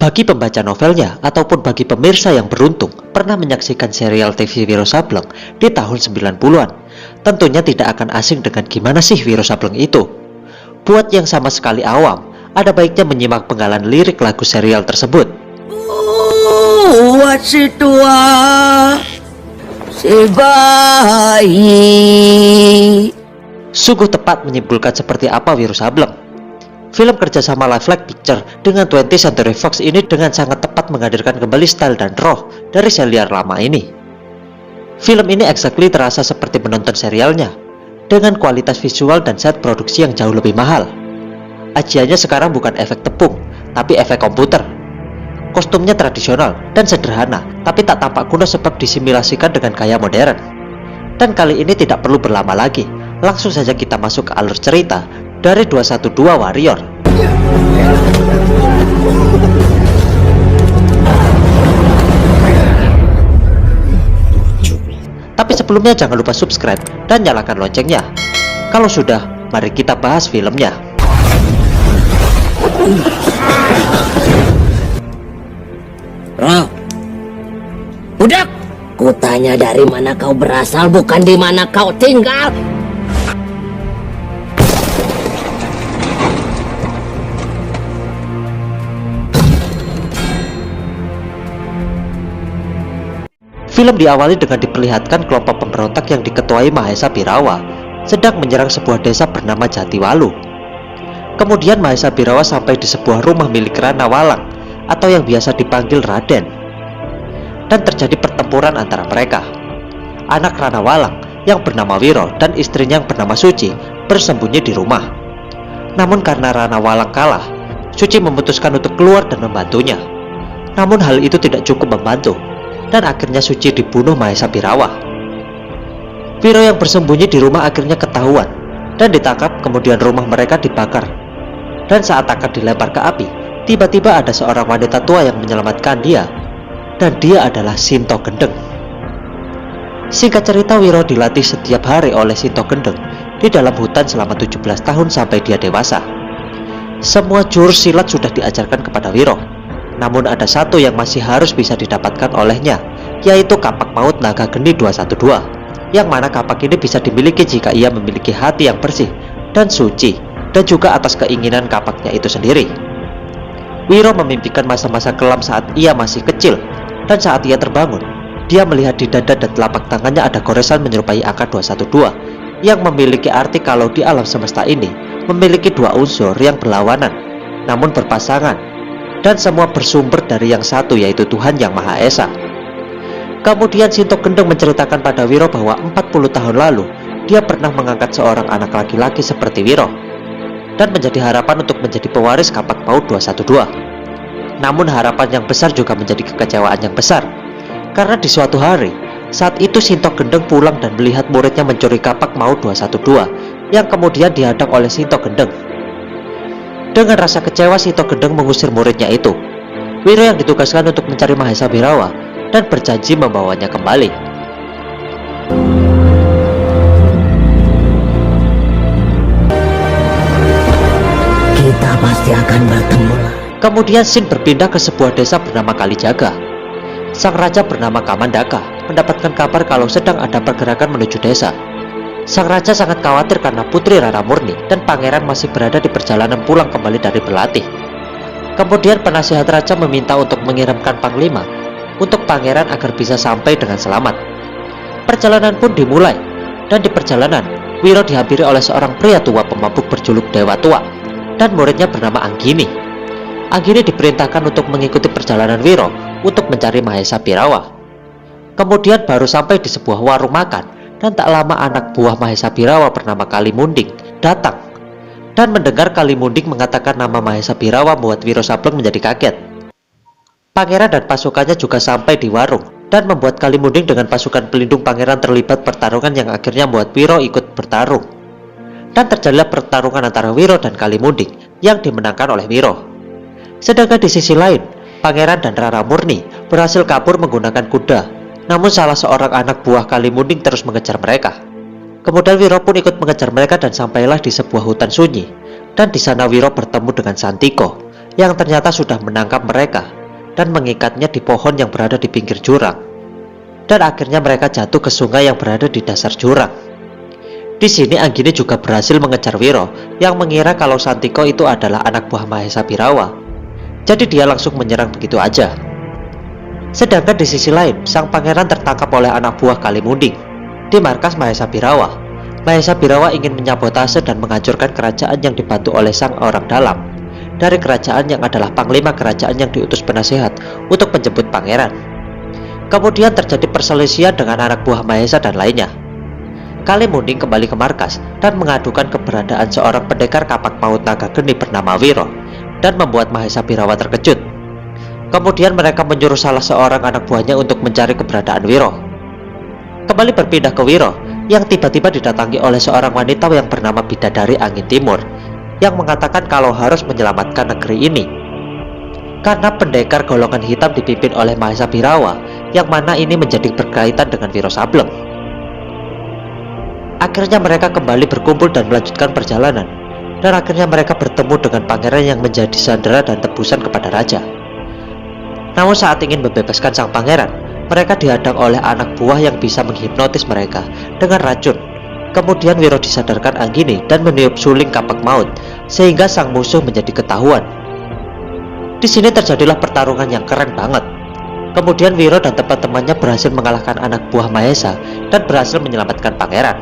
Bagi pembaca novelnya ataupun bagi pemirsa yang beruntung pernah menyaksikan serial TV Wiro Sableng di tahun 90-an, tentunya tidak akan asing dengan gimana sih Wiro Sableng itu. Buat yang sama sekali awam, ada baiknya menyimak penggalan lirik lagu serial tersebut. Buat si tua, si bayi. Sungguh tepat menyimpulkan seperti apa Wiro Sableng. Film kerjasama Live Like Picture dengan 20th Century Fox ini dengan sangat tepat menghadirkan kembali style dan roh dari serial lama ini. Film ini exactly terasa seperti menonton serialnya, dengan kualitas visual dan set produksi yang jauh lebih mahal. Ajiannya sekarang bukan efek tepung, tapi efek komputer. Kostumnya tradisional dan sederhana, tapi tak tampak kuno sebab disimulasikan dengan gaya modern. Dan kali ini tidak perlu berlama lagi, langsung saja kita masuk ke alur cerita dari 212 Warrior. Tapi sebelumnya jangan lupa subscribe dan nyalakan loncengnya. Kalau sudah, mari kita bahas filmnya. Roh, budak, kutanya dari mana kau berasal, bukan di mana kau tinggal. Film diawali dengan diperlihatkan kelompok pemberontak yang diketuai Mahesa Birawa sedang menyerang sebuah desa bernama Jatiwalu. Kemudian Mahesa Birawa sampai di sebuah rumah milik Rana Walang atau yang biasa dipanggil Raden. Dan terjadi pertempuran antara mereka. Anak Rana Walang yang bernama Wiro dan istrinya yang bernama Suci bersembunyi di rumah. Namun karena Rana Walang kalah, Suci memutuskan untuk keluar dan membantunya. Namun hal itu tidak cukup membantu, dan akhirnya Suci dibunuh Mahesa Birawa. Wiro yang bersembunyi di rumah akhirnya ketahuan dan ditangkap, kemudian rumah mereka dibakar. Dan saat akan dilempar ke api, tiba-tiba ada seorang wanita tua yang menyelamatkan dia, dan dia adalah Sinto Gendeng. Singkat cerita, Wiro dilatih setiap hari oleh Sinto Gendeng di dalam hutan selama 17 tahun sampai dia dewasa. Semua jurus silat sudah diajarkan kepada Wiro. Namun ada satu yang masih harus bisa didapatkan olehnya, yaitu kapak maut naga geni 212, yang mana kapak ini bisa dimiliki jika ia memiliki hati yang bersih dan suci, dan juga atas keinginan kapaknya itu sendiri. Wiro memimpikan masa-masa kelam saat ia masih kecil, dan saat ia terbangun, dia melihat di dada dan telapak tangannya ada goresan menyerupai angka 212, yang memiliki arti kalau di alam semesta ini memiliki dua unsur yang berlawanan, namun berpasangan, dan semua bersumber dari yang satu, yaitu Tuhan Yang Maha Esa. Kemudian Sinto Gendeng menceritakan pada Wiro bahwa 40 tahun lalu dia pernah mengangkat seorang anak laki-laki seperti Wiro dan menjadi harapan untuk menjadi pewaris kapak maut 212. Namun harapan yang besar juga menjadi kekecewaan yang besar, karena di suatu hari saat itu Sinto Gendeng pulang dan melihat muridnya mencuri kapak maut 212 yang kemudian dihadang oleh Sinto Gendeng. Dengan rasa kecewa, Sinto Gendeng mengusir muridnya itu. Wiro yang ditugaskan untuk mencari Mahesa Birawa dan berjanji membawanya kembali. Kita pasti akan bertemu. Kemudian Sin berpindah ke sebuah desa bernama Kalijaga. Sang raja bernama Kamandaka mendapatkan kabar kalau sedang ada pergerakan menuju desa. Sang raja sangat khawatir karena Putri Rara Murni dan pangeran masih berada di perjalanan pulang kembali dari berlatih. Kemudian penasihat raja meminta untuk mengirimkan panglima untuk pangeran agar bisa sampai dengan selamat. Perjalanan pun dimulai, dan di perjalanan Wiro dihampiri oleh seorang pria tua pemabuk berjuluk Dewa Tua dan muridnya bernama Anggini. Anggini diperintahkan untuk mengikuti perjalanan Wiro untuk mencari Mahesa Birawa. Kemudian baru sampai di sebuah warung makan, dan tak lama anak buah Mahesa Birawa bernama Kalimunding datang. Dan mendengar Kalimunding mengatakan nama Mahesa Birawa membuat Wiro Sableng menjadi kaget. Pangeran dan pasukannya juga sampai di warung, dan membuat Kalimunding dengan pasukan pelindung pangeran terlibat pertarungan yang akhirnya membuat Wiro ikut bertarung. Dan terjadilah pertarungan antara Wiro dan Kalimunding yang dimenangkan oleh Wiro. Sedangkan di sisi lain, pangeran dan Rara Murni berhasil kabur menggunakan kuda. Namun salah seorang anak buah Kalimunding terus mengejar mereka. Kemudian Wiro pun ikut mengejar mereka dan sampailah di sebuah hutan sunyi. Dan di sana Wiro bertemu dengan Santiko, yang ternyata sudah menangkap mereka dan mengikatnya di pohon yang berada di pinggir jurang. Dan akhirnya mereka jatuh ke sungai yang berada di dasar jurang. Di sini Anggini juga berhasil mengejar Wiro yang mengira kalau Santiko itu adalah anak buah Mahesa Birawa. Jadi dia langsung menyerang begitu aja. Sedangkan di sisi lain, sang pangeran tertangkap oleh anak buah Kalimunding di markas Mahesa Birawa. Mahesa Birawa ingin menyabotase dan menghancurkan kerajaan yang dibantu oleh sang orang dalam dari kerajaan yang adalah panglima kerajaan yang diutus penasehat untuk menjemput pangeran. Kemudian terjadi perselisihan dengan anak buah Mahesa dan lainnya. Kalimunding kembali ke markas dan mengadukan keberadaan seorang pendekar kapak maut naga geni bernama Wiro dan membuat Mahesa Birawa terkejut. Kemudian mereka menyuruh salah seorang anak buahnya untuk mencari keberadaan Wiro. Kembali berpindah ke Wiro yang tiba-tiba didatangi oleh seorang wanita yang bernama Bidadari Angin Timur yang mengatakan kalau harus menyelamatkan negeri ini karena pendekar golongan hitam dipimpin oleh Mahesa Birawa yang mana ini menjadi berkaitan dengan Wiro Sableng. Akhirnya mereka kembali berkumpul dan melanjutkan perjalanan, dan akhirnya mereka bertemu dengan pangeran yang menjadi sandera dan tebusan kepada raja. Namun saat ingin membebaskan sang pangeran, mereka dihadang oleh anak buah yang bisa menghipnotis mereka dengan racun. Kemudian Wiro disadarkan Anggini dan meniup suling kapak maut sehingga sang musuh menjadi ketahuan. Di sini terjadilah pertarungan yang keren banget. Kemudian Wiro dan teman-temannya berhasil mengalahkan anak buah Mahesa dan berhasil menyelamatkan pangeran.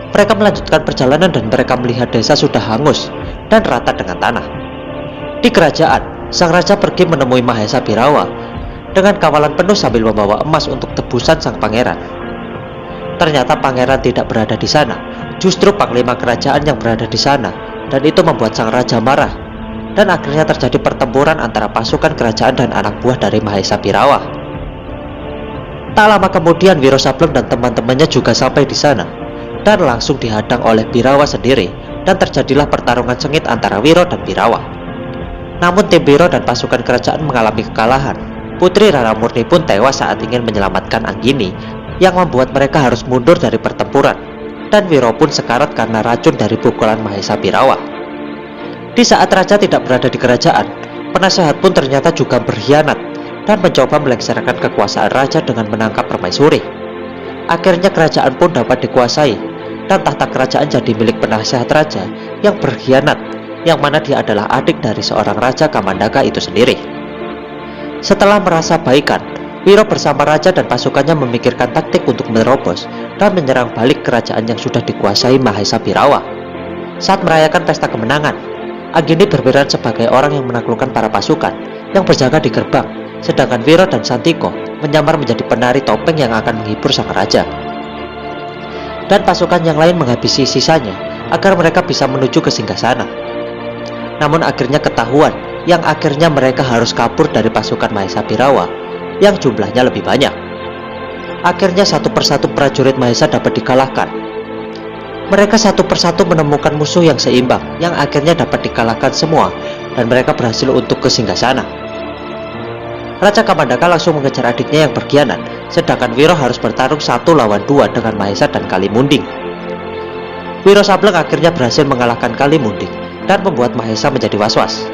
Mereka melanjutkan perjalanan dan mereka melihat desa sudah hangus dan rata dengan tanah. Di kerajaan, sang raja pergi menemui Mahesa Birawa dengan kawalan penuh sambil membawa emas untuk tebusan sang pangeran. Ternyata pangeran tidak berada di sana, justru panglima kerajaan yang berada di sana, dan itu membuat sang raja marah. Dan akhirnya terjadi pertempuran antara pasukan kerajaan dan anak buah dari Mahesa Birawa. Tak lama kemudian Wiro Sableng dan teman-temannya juga sampai di sana dan langsung dihadang oleh Birawa sendiri, dan terjadilah pertarungan sengit antara Wiro dan Birawa. Namun tim Wiro dan pasukan kerajaan mengalami kekalahan. Putri Rara Murni pun tewas saat ingin menyelamatkan Anggini yang membuat mereka harus mundur dari pertempuran, dan Wiro pun sekarat karena racun dari pukulan Mahesa Birawa. Di saat raja tidak berada di kerajaan, penasehat pun ternyata juga berkhianat dan mencoba melengsarkan kekuasaan raja dengan menangkap permaisuri. Akhirnya kerajaan pun dapat dikuasai dan tahta kerajaan jadi milik penasehat raja yang berkhianat, yang mana dia adalah adik dari seorang raja Kamandaka itu sendiri. Setelah merasa baikan, Wiro bersama raja dan pasukannya memikirkan taktik untuk menerobos dan menyerang balik kerajaan yang sudah dikuasai Mahesa Birawa. Saat merayakan pesta kemenangan, Anggini berperan sebagai orang yang menaklukkan para pasukan yang berjaga di gerbang, sedangkan Wiro dan Santiko menyamar menjadi penari topeng yang akan menghibur sang raja. Dan pasukan yang lain menghabisi sisanya agar mereka bisa menuju ke singgasana. Namun akhirnya ketahuan, yang akhirnya mereka harus kabur dari pasukan Mahesa Birawa yang jumlahnya lebih banyak. Akhirnya satu persatu prajurit Mahesa dapat dikalahkan. Mereka satu persatu menemukan musuh yang seimbang, yang akhirnya dapat dikalahkan semua, dan mereka berhasil untuk ke singgasana. Raja Kamandaka langsung mengejar adiknya yang berkhianat, sedangkan Wiro harus bertarung 1 lawan 2 dengan Mahesa dan Kalimunding. Wiro Sableng akhirnya berhasil mengalahkan Kalimunding dan membuat Mahesa menjadi was-was.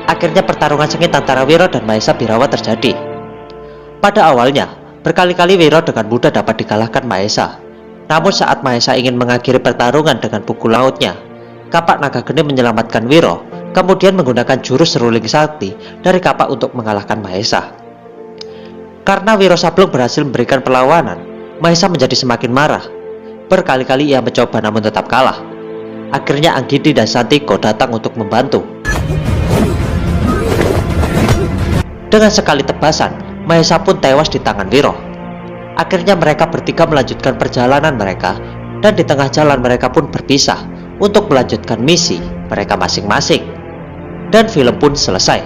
Akhirnya pertarungan sengit antara Wiro dan Mahesa Birawa terjadi. Pada awalnya, berkali-kali Wiro dengan mudah dapat dikalahkan Mahesa. Namun saat Mahesa ingin mengakhiri pertarungan dengan pukul lautnya, kapak naga geni menyelamatkan Wiro, kemudian menggunakan jurus seruling sakti dari kapak untuk mengalahkan Mahesa. Karena Wiro Sableng berhasil memberikan perlawanan, Mahesa menjadi semakin marah. Berkali-kali ia mencoba namun tetap kalah. Akhirnya Anggini dan Santiko datang untuk membantu. Dengan sekali tebasan, Mahesa pun tewas di tangan Wiro. Akhirnya mereka bertiga melanjutkan perjalanan mereka, dan di tengah jalan mereka pun berpisah untuk melanjutkan misi mereka masing-masing. Dan film pun selesai.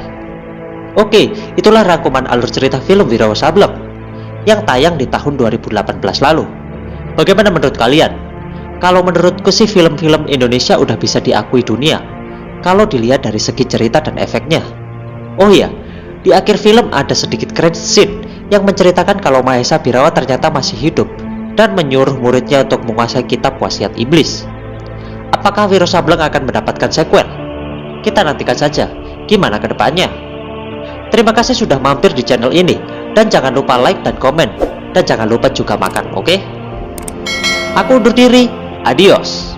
Oke, itulah rangkuman alur cerita film Wiro Sableng yang tayang di tahun 2018 lalu. Bagaimana menurut kalian? Kalau menurutku sih film-film Indonesia udah bisa diakui dunia kalau dilihat dari segi cerita dan efeknya. Oh iya, di akhir film ada sedikit credit scene yang menceritakan kalau Mahesa Birawa ternyata masih hidup dan menyuruh muridnya untuk menguasai kitab wasiat iblis. Apakah Wiro Sableng akan mendapatkan sequel? Kita nantikan saja gimana ke depannya. Terima kasih sudah mampir di channel ini, dan jangan lupa like dan komen, dan jangan lupa juga makan, oke? Aku undur diri, adios.